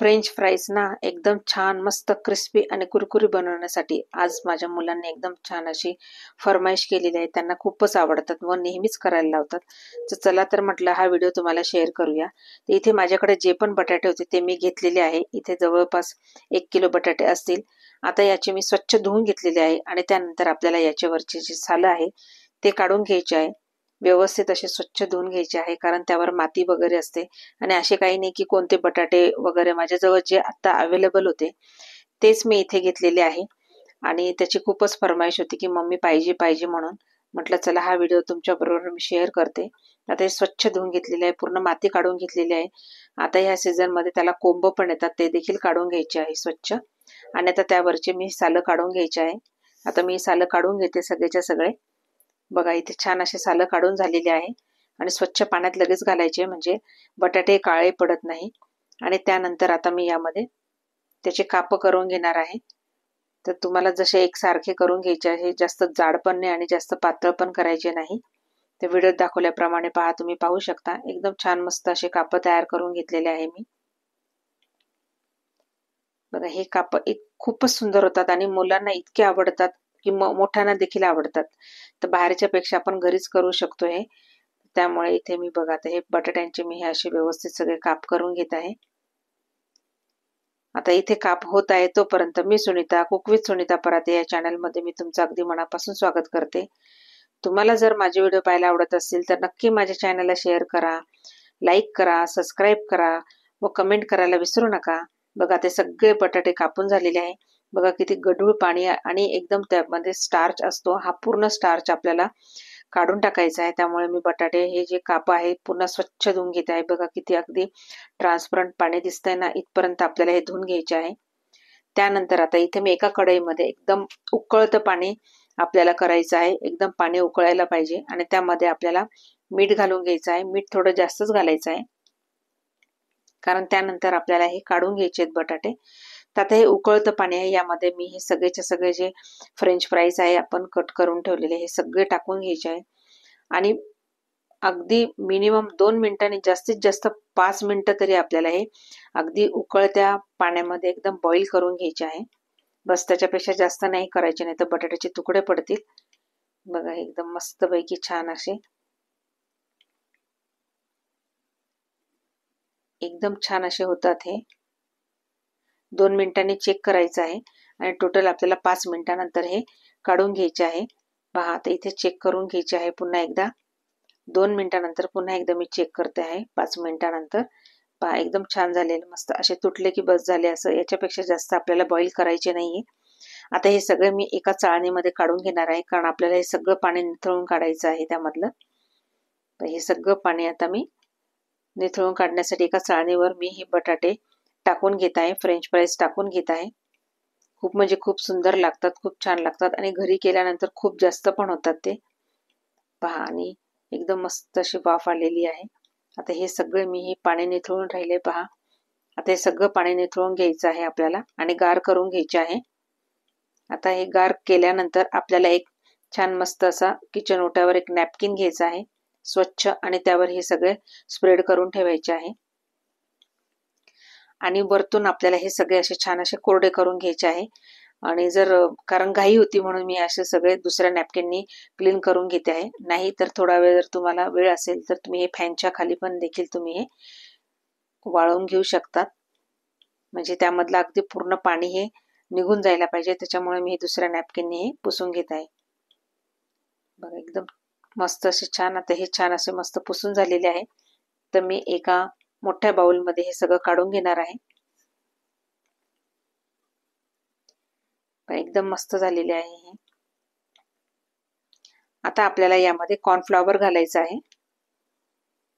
French fries ना एकदम छान मस्त क्रिस्पी आणि कुरकुरी बनवण्यासाठी आज माझ्या मुलांनी एकदम छान अशी फरमाईश केलेली आहे. त्यांना खूपच आवडतात व नेहमीच करायला लावतात. तर चला तर म्हटलं हा व्हिडिओ तुम्हाला शेअर करूया. तर इथे माझ्याकडे जे पण बटाटे होते ते मी घेतलेले आहे. इथे जवळपास 1 किलो बटाटे असतील. आता याचे मी स्वच्छ धुवून घेतलेले आहे आणि त्यानंतर आपल्याला याच्यावरचे जे सालं आहे ते काढून घ्यायचे आहे. व्यवस्थित असे स्वच्छ धुवून घ्यायचे आहे, कारण त्यावर माती वगैरे असते. आणि असे काही नाही की कोणते बटाटे वगैरे माझ्याजवळ जे आता अवेलेबल होते तेच मी इथे घेतलेले आहे. आणि त्याची खूपच फरमाईश होती की मम्मी पाहिजे पाहिजे म्हणून. म्हटलं चला हा व्हिडिओ तुमच्या बरोबर मी शेअर करते. आता हे स्वच्छ धुवून घेतलेले आहे, पूर्ण माती काढून घेतलेली आहे. आता ह्या सीझन मध्ये त्याला कोंब पण येतात, ते देखील काढून घ्यायचे आहे स्वच्छ. आणि आता त्यावरचे मी सालं काढून घ्यायचे आहे. आता मी सालं काढून घेते सगळेच्या सगळे. बघा इथे छान असे सालं काढून झालेले आहे आणि स्वच्छ पाण्यात लगेच घालायचे, म्हणजे बटाटे काळे पडत नाही. आणि त्यानंतर आता मी यामध्ये त्याचे काप करून घेणार आहे. तर तुम्हाला जसे एकसारखे करून घ्यायचे आहे, जास्त जाड पण नाही आणि जास्त पातळ पण करायचे नाही. तर व्हिडिओत दाखवल्याप्रमाणे पहा, तुम्ही पाहू शकता एकदम छान मस्त असे काप तयार करून घेतलेले आहे मी. बघा हे काप खूपच सुंदर होतात आणि मुलांना इतके आवडतात की मोठ्यांना देखील आवडतात. तर बाहेरच्या पेक्षा आपण घरीच करू शकतो हे. त्यामुळे इथे मी बघा आता हे बटाट्यांचे मी हे असे व्यवस्थित सगळे काप करून घेत आहे. आता इथे काप होत आहे तोपर्यंत मी सुनीता कुक विथ सुनीता पराते या चॅनलमध्ये मी तुमचं अगदी मनापासून स्वागत करते. तुम्हाला जर माझे व्हिडिओ पाहायला आवडत असतील तर नक्की माझ्या चॅनलला शेअर करा, लाईक करा, सबस्क्राईब करा व कमेंट करायला विसरू नका. बघा ते सगळे बटाटे कापून झालेले आहे. बघा किती गढूळ पाणी आणि एकदम त्यामध्ये स्टार्च असतो, हा पूर्ण स्टार्च आपल्याला काढून टाकायचा आहे. त्यामुळे मी बटाटे हे जे काप आहे पूर्ण स्वच्छ धुवून घेत आहे. बघा किती अगदी ट्रान्सपरंट पाणी दिसतंय ना, इथपर्यंत आपल्याला हे धुवून घ्यायचे आहे. त्यानंतर आता इथे मी एका कढईमध्ये एकदम उकळतं पाणी आपल्याला करायचं आहे. एकदम पाणी उकळायला पाहिजे आणि त्यामध्ये आपल्याला मीठ घालून घ्यायचं आहे. मीठ थोडं जास्तच घालायचं आहे, कारण त्यानंतर आपल्याला हे काढून घ्यायचे आहेत बटाटे. तर आता हे उकळतं पाणी आहे, यामध्ये मी हे सगळेचे सगळे जे फ्रेंच फ्राईज आहे आपण कट करून ठेवलेले हे सगळे टाकून घ्यायचे आहे. आणि अगदी मिनिमम 2 मिनिटांनी जास्तीत जास्त 5 मिनिटं तरी आपल्याला हे अगदी उकळत्या पाण्यामध्ये एकदम बॉईल करून घ्यायचे आहे. बस त्याच्यापेक्षा जास्त नाही करायचे, नाही तर बटाट्याचे तुकडे पडतील. बघा एकदम मस्तपैकी छान असे एकदम छान असे होतात हे. 2 मिनिटांनी चेक करायचं आहे आणि टोटल आपल्याला 5 मिनिटानंतर हे काढून घ्यायचे आहे. पहा आता इथे चेक करून घ्यायचे आहे पुन्हा एकदा. 2 मिनिटानंतर पुन्हा एकदा मी चेक करते आहे 5 मिनिटानंतर. पहा एकदम छान झालेले, मस्त असे तुटले की बस झाले, असं याच्यापेक्षा जास्त आपल्याला बॉईल करायचे नाहीये. आता हे सगळं मी एका चाळणीमध्ये काढून घेणार आहे, कारण आपल्याला हे सगळं पाणी निथळून काढायचं आहे त्यामधलं. तर हे सगळं पाणी आता मी निथळून काढण्यासाठी एका चाळणीवर मी हे बटाटे टाकून घेत आहे, फ्रेंच फ्राईज टाकून घेत आहे. खूप म्हणजे खूप सुंदर लागतात, खूप छान लागतात आणि घरी केल्यानंतर खूप जास्त पण होतात ते. पहा आणि एकदम मस्त अशी वाफ आलेली आहे. आता हे सगळे मी हे पाणी निथळून राहिले पहा. आता हे सगळं पाणी निथळून घ्यायचं आहे आपल्याला आणि गार करून घ्यायचे आहे. आता हे गार केल्यानंतर आपल्याला एक छान मस्त असा किचन ओट्यावर एक नॅपकिन घ्यायचा आहे स्वच्छ, आणि त्यावर हे सगळे स्प्रेड करून ठेवायचे आहे. आणि वरतून आपल्याला हे सगळे असे छान असे कोरडे करून घ्यायचे आहे. आणि जर कारण घाई होती म्हणून मी असे सगळे दुसऱ्या नॅपकिननी क्लीन करून घेते आहे. नाही तर थोडा वेळ जर तुम्हाला वेळ असेल तर तुम्ही हे फॅनच्या खाली पण देखील तुम्ही हे वाळवून घेऊ शकतात, म्हणजे त्यामधलं अगदी पूर्ण पाणी हे निघून जायला पाहिजे. त्याच्यामुळे मी दुसऱ्या नॅपकिनने हे पुसून घेत आहे. बघा एकदम मस्त असे छान, आता हे छान असे मस्त पुसून झालेले आहे. तर मी एका मोठ्या बाउलमध्ये हे सगळं काढून घेणार आहे. एकदम मस्त झालेले आहे हे. आता आपल्याला यामध्ये कॉर्नफ्लॉवर घालायचं आहे.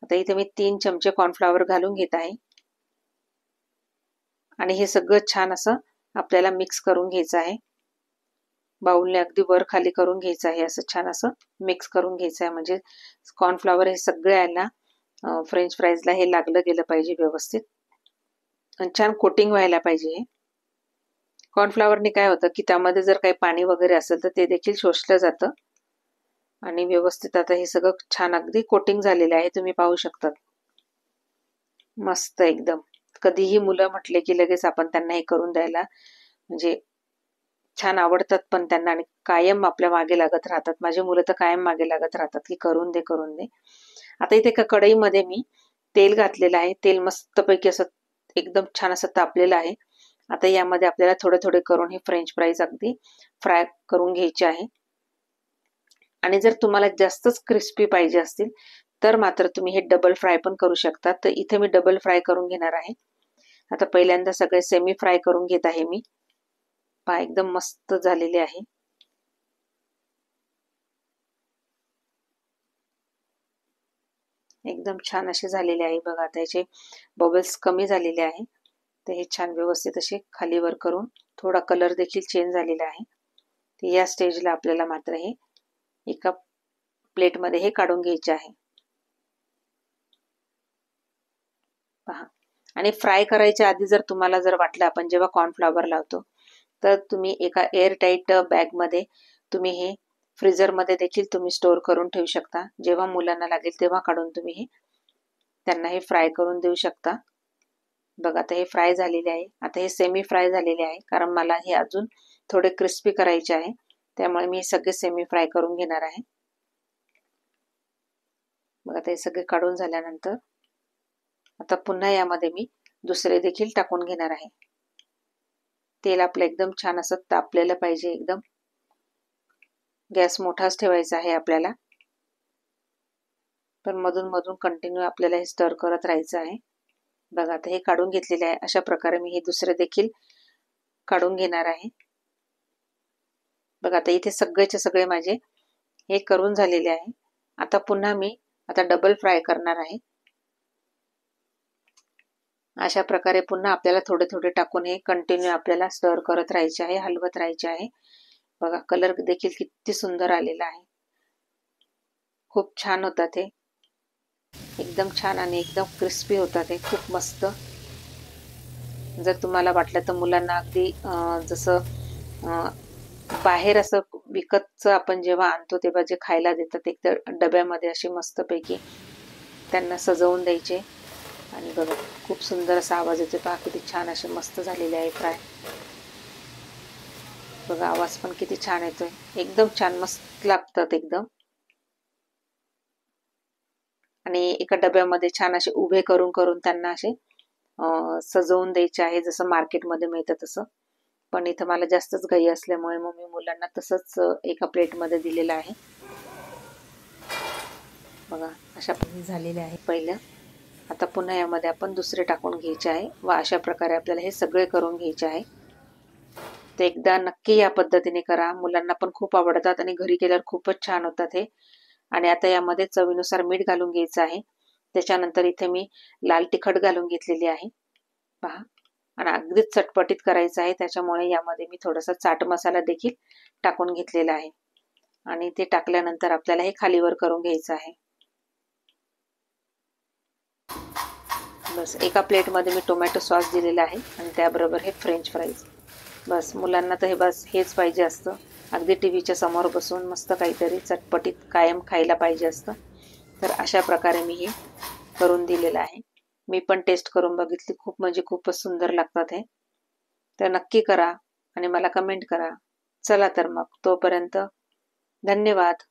आता इथे मी 3 चमचे कॉर्नफ्लॉवर घालून घेत आहे आणि हे सगळं छान असं आपल्याला मिक्स करून घ्यायचं आहे. बाउलने अगदी वर खाली करून घ्यायचं आहे, असं छान असं मिक्स करून घ्यायचं आहे, म्हणजे कॉर्नफ्लॉवर हे सगळ्याला फ्रेंच फ्राईजला हे लागलं गेलं पाहिजे व्यवस्थित आणि छान कोटिंग व्हायला पाहिजे. हे कॉर्नफ्लॉवरने काय होतं की त्यामध्ये जर काही पाणी वगैरे असेल तर ते देखील शोषलं जातं. आणि व्यवस्थित आता हे सगळं छान अगदी कोटिंग झालेलं आहे, तुम्ही पाहू शकता. मस्त एकदम कधीही मुलं म्हटले की लगेच आपण त्यांना हे करून द्यायला म्हणजे छान आवडतात पण त्यांना, आणि कायम आपल्या मागे लागत राहतात. माझी मुलं तर कायम मागे लागत राहतात की करून दे करून दे. आता इथे एका कढईमध्ये मी तेल घातलेलं आहे. तेल मस्तपैकी असं एकदम छान असं तापलेलं आहे. आता यामध्ये आपल्याला थोडे थोडे करून हे फ्रेंच फ्राईज अगदी फ्राय करून घ्यायचे आहे. आणि जर तुम्हाला जास्तच क्रिस्पी पाहिजे असतील तर मात्र तुम्ही हे डबल फ्राय पण करू शकता. तर इथे मी डबल फ्राय करून घेणार आहे. आता पहिल्यांदा सगळे सेमी फ्राय करून घेत आहे मी. पहा एकदम मस्त झालेले आहे. एकदम छान असे झालेले आहे बघा. त्याचे बबल्स कमी झालेले आहे. तर हे छान व्यवस्थित असे खाली वर करून थोडा कलर देखील चेंज झालेला आहे. तर या स्टेजला आपल्याला मात्र हे एका प्लेटमध्ये हे काढून घ्यायचे आहे. पहा, आणि फ्राय करायच्या आधी जर तुम्हाला जर वाटलं, आपण जेव्हा कॉर्नफ्लॉवर लावतो तर तुम्ही एका एअर टाईट बॅगमध्ये तुम्ही हे फ्रीझरमध्ये देखील तुम्ही स्टोअर करून ठेवू शकता. जेव्हा मुलांना लागेल तेव्हा काढून तुम्ही हे त्यांना हे फ्राय करून देऊ शकता. बघा आता हे फ्राय झालेले आहे. आता हे सेमी फ्राय झालेले आहे, कारण मला हे अजून थोडे क्रिस्पी करायचे आहे. त्यामुळे मी हे सगळे सेमी फ्राय करून घेणार आहे. बघा आता हे सगळे काढून झाल्यानंतर आता पुन्हा यामध्ये मी दुसरे देखील टाकून घेणार आहे. तेल आपलं एकदम छान असं तापलेलं पाहिजे. एकदम गॅस मोठाच ठेवायचा आहे आपल्याला, पण मधून मधून कंटिन्यू आपल्याला हे स्टर करत राहायचं आहे. बघा आता हे काढून घेतलेले आहे. अशा प्रकारे मी हे दुसरे देखील काढून घेणार आहे. बघा आता इथे सगळेचे सगळे माझे हे करून झालेले आहे. आता पुन्हा मी आता डबल फ्राय करणार आहे. अशा प्रकारे पुन्हा आपल्याला थोडे थोडे टाकून हे कंटिन्यू आपल्याला स्टर करत राहायचे आहे, हलवत राहायचे आहे. बघा कलर देखील किती सुंदर आलेला आहे. खूप छान होतात हे, एकदम छान आणि एकदम क्रिस्पी होतात हे, खूप मस्त. जर तुम्हाला वाटलं तर मुलांना अगदी जसं बाहेर असं विकतचं आपण जेव्हा आणतो तेव्हा जे खायला देतात एक तर डब्यामध्ये असे मस्तपैकी त्यांना सजवून द्यायचे. आणि बघा खूप सुंदर असा आवाज येतो. पहा किती छान असे मस्त झालेले आहे फ्राय. बघा आवाज पण किती छान येतोय. एकदम छान मस्त लागतात एकदम. आणि एका डब्यामध्ये छान असे उभे करून करून त्यांना असे सजवून द्यायचे आहे, जसं मार्केटमध्ये मिळतं तसं. पण इथं मला जास्तच घाई असल्यामुळे मग मी मुलांना तसंच एका प्लेटमध्ये दिलेलं आहे. बघा अशा पद्धतीने झालेले आहे पहिलं. आता पुन्हा यामध्ये आपण दुसरे टाकून घ्यायचे आहे व अशा प्रकारे आपल्याला हे सगळे करून घ्यायचे आहे. ते एकदा नक्की या पद्धतीने करा. मुलांना पण खूप आवडतात आणि घरी केल्यावर खूपच छान होतात हे. आणि आता यामध्ये चवीनुसार मीठ घालून घ्यायचं आहे. त्याच्यानंतर इथे मी लाल तिखट घालून घेतलेली आहे. पहा, आणि अगदीच चटपटीत करायचं आहे, त्याच्यामुळे यामध्ये मी थोडासा चाट मसाला देखील टाकून घेतलेला आहे. आणि ते टाकल्यानंतर आपल्याला हे खालीवर करून घ्यायचं आहे. बस एका प्लेटमध्ये मी टोमॅटो सॉस दिलेला आहे आणि त्याबरोबर हे फ्रेंच फ्राईज. बस मुलांना तर हे बस हेच पाहिजे असतं. अगदी टीव्हीच्या समोर बसून मस्त काहीतरी चटपटीत कायम खायला पाहिजे असतं. तर अशा प्रकारे मी हे करून दिलेलं आहे. मी पण टेस्ट करून बघितली, खूप म्हणजे खूपच सुंदर लागतात हे. तर नक्की करा आणि मला कमेंट करा. चला तर मग तोपर्यंत धन्यवाद.